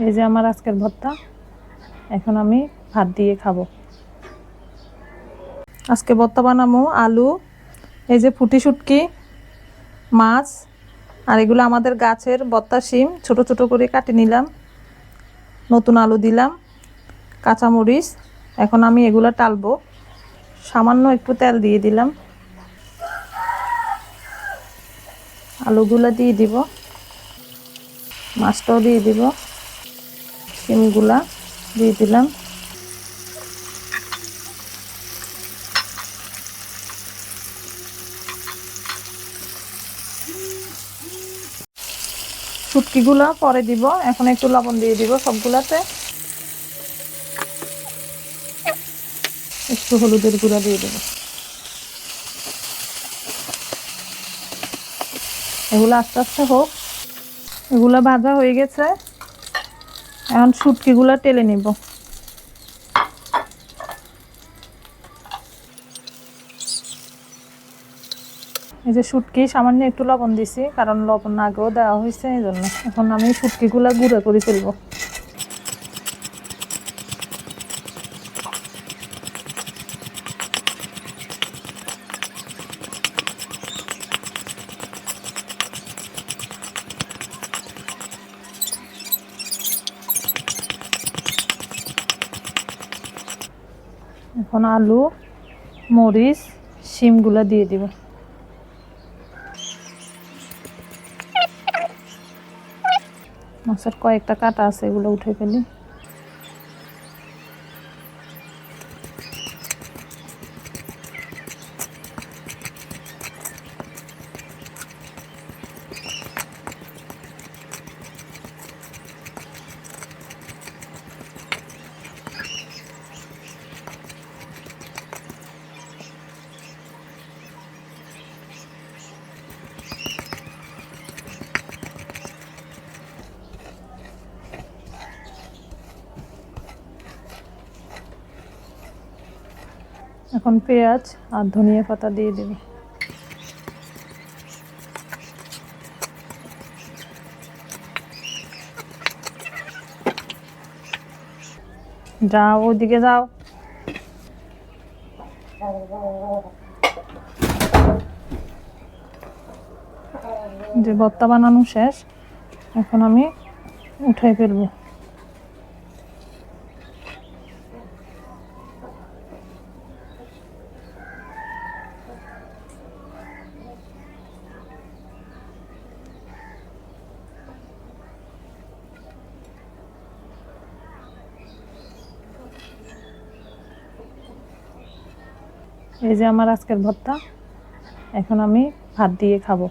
এই যে আমার আজকের ভর্তা, এখন আমি ভাত দিয়ে খাবো। আজকে ভর্তা বানাবো আলু, এই যে ফুটি শুটকি, মাছ, আর এগুলো আমাদের গাছের ভর্তা শিম, ছোট ছোট করে কাটে নিলাম, নতুন আলু দিলাম, কাঁচামরিচ। এখন আমি এগুলো টালবো, সামান্য একটু তেল দিয়ে দিলাম, আলুগুলো দিয়ে দিব, মাছটাও দিয়ে দিব, শিমগুলা দিয়ে দিলাম। শুটকিগুলো পরে দিব, এখন একটু লবণ দিয়ে দিব সবগুলাতে, একটু হলুদের গুঁড়া দিয়ে দেব। এগুলো আস্তে আস্তে হোক। এগুলো ভাজা হয়ে গেছে, এখন শুটকিগুলো টেলে নিব। এই যে শুটকি, সামান্য একটু লবণ দিছি, কারণ লবণ আগেও দেওয়া হয়েছে এই জন্য। এখন আমি শুটকিগুলো গুঁড়ো করে ফেলবো। এখন আলু, মরিচ, শিমগুলো দিয়ে দিব। মাছের কয়েকটা কাটা আছে, এগুলো উঠে ফেলি। এখন পেঁয়াজ আর ধনিয়া পাতা দিয়ে দেব। যাও, ওইদিকে যাও। যে ভর্তা বানানো শেষ, এখন আমি উঠাই ফেলবো। এই যে আমার আজকের ভর্তা, এখন আমি ভাত দিয়ে খাবো।